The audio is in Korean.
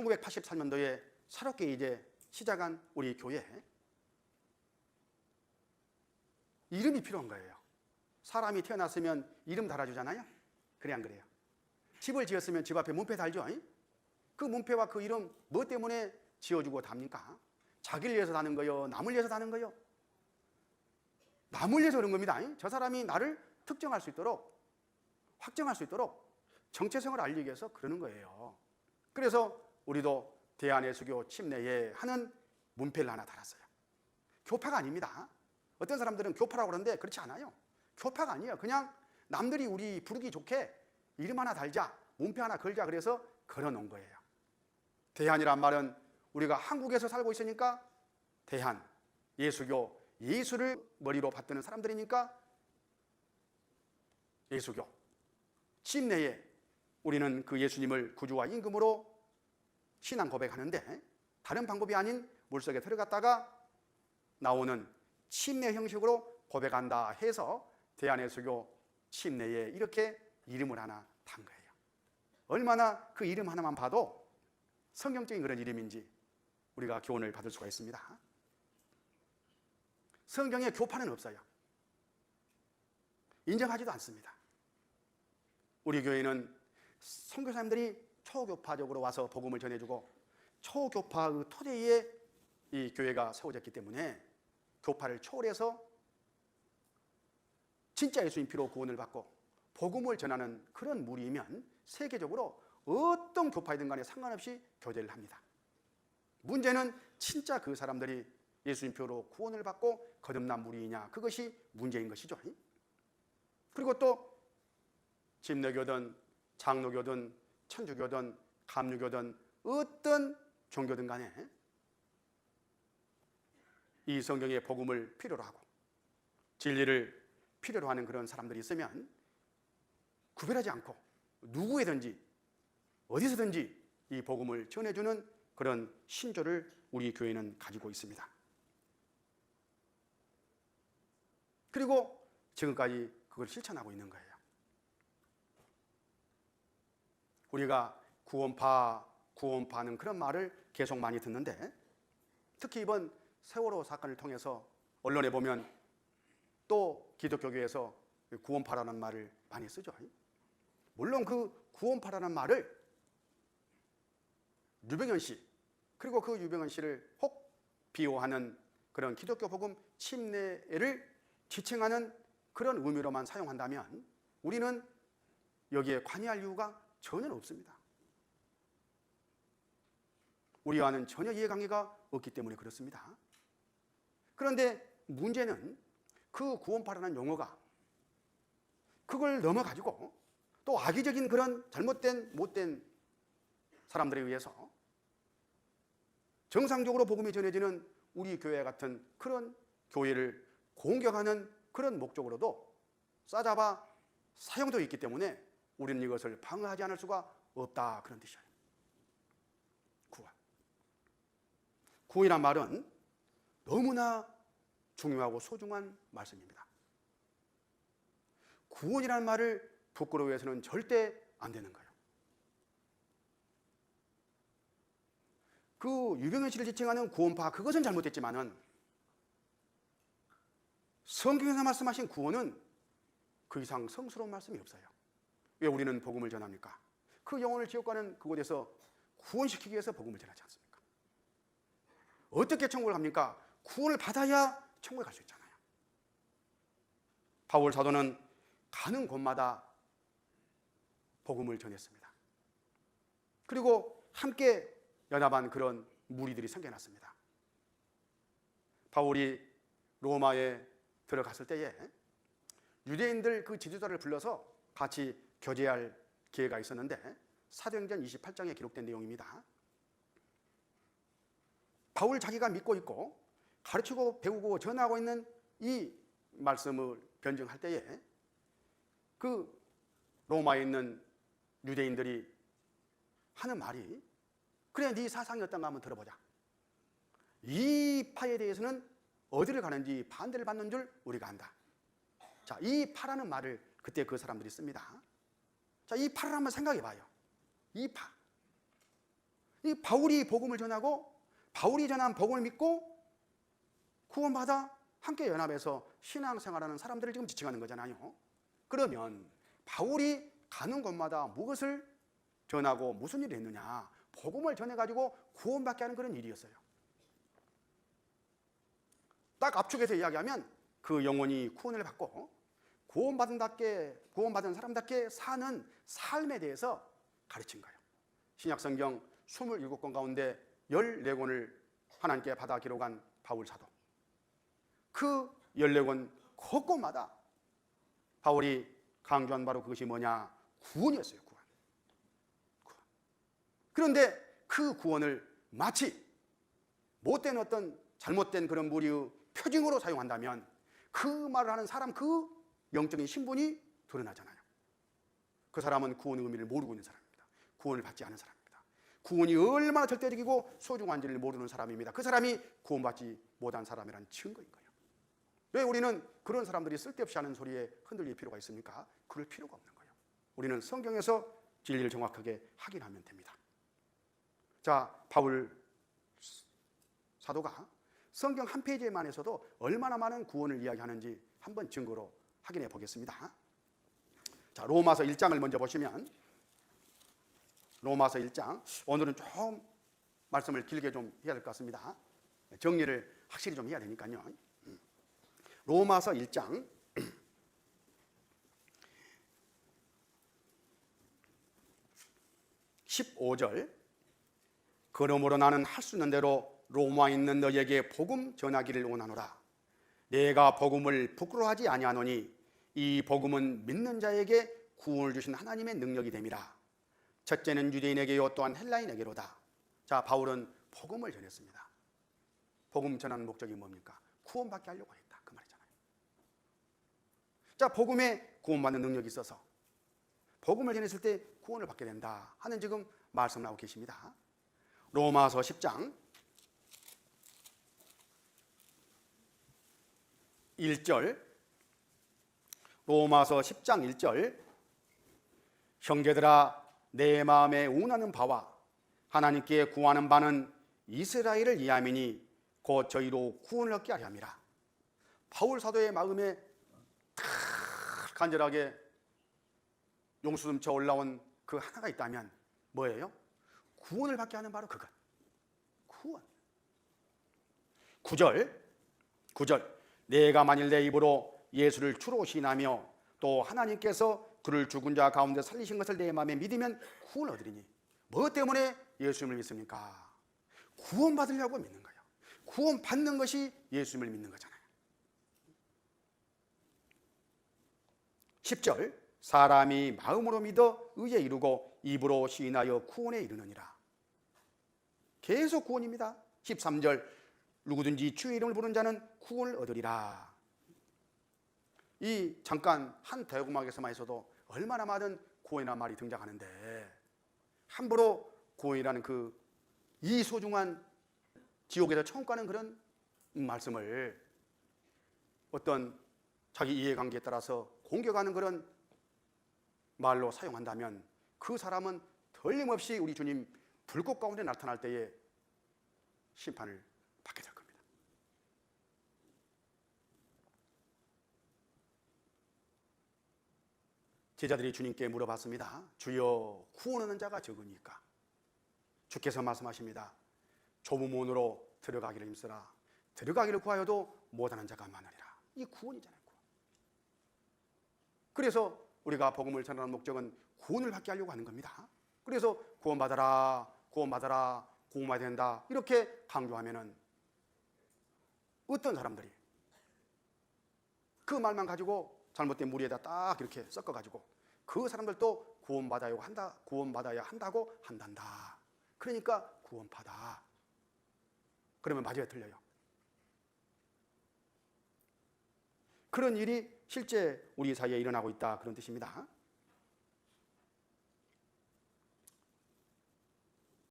1983년도에 새롭게 이제 시작한 우리 교회, 이름이 필요한 거예요. 사람이 태어났으면 이름 달아주잖아요. 그래 안 그래요? 집을 지었으면 집 앞에 문패 달죠. 그 문패와 그 이름 뭐 때문에 지어주고 답니까? 자기를 위해서 다는 거요? 남을 위해서 다는 거요? 남을 위해서 그런 겁니다. 저 사람이 나를 특정할 수 있도록, 확정할 수 있도록 정체성을 알리기 위해서 그러는 거예요. 그래서 우리도 대한예수교 침례에 하는 문패를 하나 달았어요. 교파가 아닙니다. 어떤 사람들은 교파라고 그러는데 그렇지 않아요. 교파가 아니에요. 그냥 남들이 우리 부르기 좋게 이름 하나 달자, 문패 하나 걸자, 그래서 걸어놓은 거예요. 대한이란 말은 우리가 한국에서 살고 있으니까 대한, 예수교, 예수를 머리로 받드는 사람들이니까 예수교. 침례에 우리는 그 예수님을 구주와 임금으로 신앙 고백하는데, 다른 방법이 아닌 물속에 들어갔다가 나오는 침례 형식으로 고백한다 해서 대한예수교 침례에 이렇게 이름을 하나 단 거예요. 얼마나 그 이름 하나만 봐도 성경적인 그런 이름인지 우리가 교훈을 받을 수가 있습니다. 성경에 교파는 없어요. 인정하지도 않습니다. 우리 교회는 선교사님들이 초교파적으로 와서 복음을 전해주고 초교파의 토대에 이 교회가 세워졌기 때문에 교파를 초월해서 진짜 예수님 피로 구원을 받고 복음을 전하는 그런 무리이면 세계적으로 어떤 교파이든 간에 상관없이 교제를 합니다. 문제는 진짜 그 사람들이 예수님 피로 구원을 받고 거듭난 무리이냐, 그것이 문제인 것이죠. 그리고 또 침례교든 장로교든 천주교든 감리교든 어떤 종교든 간에 이 성경의 복음을 필요로 하고 진리를 필요로 하는 그런 사람들이 있으면 구별하지 않고 누구에든지 어디서든지 이 복음을 전해주는 그런 신조를 우리 교회는 가지고 있습니다. 그리고 지금까지 그걸 실천하고 있는 거예요. 우리가 구원파는 그런 말을 계속 많이 듣는데, 특히 이번 세월호 사건을 통해서 언론에 보면 또 기독교계에서 구원파라는 말을 많이 쓰죠. 물론 그 구원파라는 말을 유병현 씨, 그리고 그 유병현 씨를 혹 비호하는 그런 기독교 복음 침례를 지칭하는 그런 의미로만 사용한다면 우리는 여기에 관여할 이유가 전혀 없습니다. 우리와는 전혀 이해관계가 없기 때문에 그렇습니다. 그런데 문제는 그 구원파라는 용어가 그걸 넘어가지고 또 악의적인 그런 잘못된 못된 사람들에 의해서 정상적으로 복음이 전해지는 우리 교회 같은 그런 교회를 공격하는 그런 목적으로도 싸잡아 사용되어 있기 때문에 우리는 이것을 방어하지 않을 수가 없다, 그런 뜻이에요. 구원이란 말은 너무나 중요하고 소중한 말씀입니다. 구원이라는 말을 부끄러워해서는 절대 안 되는 거예요. 그 유병현 씨를 지칭하는 구원파, 그것은 잘못됐지만은 성경에서 말씀하신 구원은 그 이상 성스러운 말씀이 없어요. 왜 우리는 복음을 전합니까? 그 영혼을 지옥 가는 그곳에서 구원시키기 위해서 복음을 전하지 않습니까? 어떻게 천국을 갑니까? 구원을 받아야 천국에 갈 수 있잖아요. 바울 사도는 가는 곳마다 복음을 전했습니다. 그리고 함께 연합한 그런 무리들이 생겨났습니다. 바울이 로마에 들어갔을 때에 유대인들 그 지도자를 불러서 같이 교제할 기회가 있었는데 사도행전 28장에 기록된 내용입니다. 바울 자기가 믿고 있고 가르치고 배우고 전하고 있는 이 말씀을 변증할 때에 그 로마에 있는 유대인들이 하는 말이, 그래 네 사상이 어떤가 한번 들어보자. 이 파에 대해서는 어디를 가는지 반대를 받는 줄 우리가 안다. 자, 이 파라는 말을 그때 그 사람들이 씁니다. 자, 이 파를 한번 생각해 봐요. 이 파. 이 바울이 복음을 전하고 바울이 전한 복음을 믿고 구원받아 함께 연합해서 신앙생활하는 사람들을 지금 지칭하는 거잖아요. 그러면 바울이 가는 곳마다 무엇을 전하고 무슨 일을 했느냐? 복음을 전해가지고 구원받게 하는 그런 일이었어요. 딱 압축해서 이야기하면 그 영혼이 구원을 받고 구원받은 사람답게 사는 삶에 대해서 가르친 거예요. 신약성경 27권 가운데 14권을 하나님께 받아 기록한 바울 사도. 그 14권 곳곳마다 바울이 강조한 바로 그것이 뭐냐? 구원이었어요. 구원. 그런데 그 구원을 마치 못된 어떤 잘못된 그런 무리의 표징으로 사용한다면 그 말을 하는 사람 그 영적인 신분이 드러나잖아요. 그 사람은 구원의 의미를 모르고 있는 사람입니다. 구원을 받지 않은 사람입니다. 구원이 얼마나 절대적이고 소중한지를 모르는 사람입니다. 그 사람이 구원받지 못한 사람이란 증거인 거예요. 왜 우리는 그런 사람들이 쓸데없이 하는 소리에 흔들릴 필요가 있습니까? 그럴 필요가 없는 거예요. 우리는 성경에서 진리를 정확하게 확인하면 됩니다. 자, 바울 사도가 성경 한 페이지에만 해서도 얼마나 많은 구원을 이야기하는지 한번 증거로 확인해 보겠습니다. 자, 로마서 1장을 먼저 보시면 로마서 1장, 오늘은 좀 말씀을 길게 좀 해야 될 것 같습니다. 정리를 확실히 좀 해야 되니까요. 로마서 1장 15절, 그러므로 나는 할 수 있는 대로 로마에 있는 너희에게 복음 전하기를 원하노라. 내가 복음을 부끄러워하지 아니하노니 이 복음은 믿는 자에게 구원을 주신 하나님의 능력이 됨이라. 첫째는 유대인에게요 또한 헬라인에게로다. 자, 바울은 복음을 전했습니다. 복음 전하는 목적이 뭡니까? 구원받게 하려고 했다, 그 말이잖아요. 자, 복음에 구원받는 능력이 있어서 복음을 전했을 때 구원을 받게 된다 하는 지금 말씀을 하고 계십니다. 로마서 10장 1절, 로마서 10장 1절, 형제들아 내 마음에 원하는 바와 하나님께 구하는 바는 이스라엘을 위함이니 곧 저희로 구원을 얻게 하려 함이라. 바울 사도의 마음에 간절하게 용수 넘쳐 올라온 그 하나가 있다면 뭐예요? 구원을 받게 하는 바로 그것. 구원. 9절, 내가 만일 내 입으로 예수를 주로 시인하며 또 하나님께서 그를 죽은 자 가운데 살리신 것을 내 마음에 믿으면 구원을 얻으리니. 뭐 때문에 예수님을 믿습니까? 구원 받으려고 믿는 거예요. 구원 받는 것이 예수님을 믿는 거잖아요. 10절, 사람이 마음으로 믿어 의에 이르고 입으로 시인하여 구원에 이르느니라. 계속 구원입니다. 13절, 누구든지 주의 이름을 부르는 자는 구원을 얻으리라. 이 잠깐 한 대구막에서만 해서도 얼마나 많은 구원이라는 말이 등장하는데 함부로 구원이라는 그 이 소중한 지옥에서 처음 가는 그런 말씀을 어떤 자기 이해관계에 따라서 공격하는 그런 말로 사용한다면 그 사람은 틀림없이 우리 주님 불꽃 가운데 나타날 때에 심판을 받게 될 겁니다. 제자들이 주님께 물어봤습니다. 주여, 구원하는 자가 적으니까? 주께서 말씀하십니다. 좁은 문으로 들어가기를 힘쓰라. 들어가기를 구하여도 못하는 자가 많으리라. 이 구원이잖아요. 구원. 그래서 우리가 복음을 전하는 목적은 구원을 받게 하려고 하는 겁니다. 그래서 구원받아라, 구원받아라, 구원받아야 된다 이렇게 강조하면은 어떤 사람들이 그 말만 가지고 잘못된 무리에다 딱 이렇게 섞어가지고 그 사람들도 구원받아야 한다고 한단다. 그러니까 구원받아. 그러면 맞아요, 틀려요? 그런 일이 실제 우리 사이에 일어나고 있다, 그런 뜻입니다.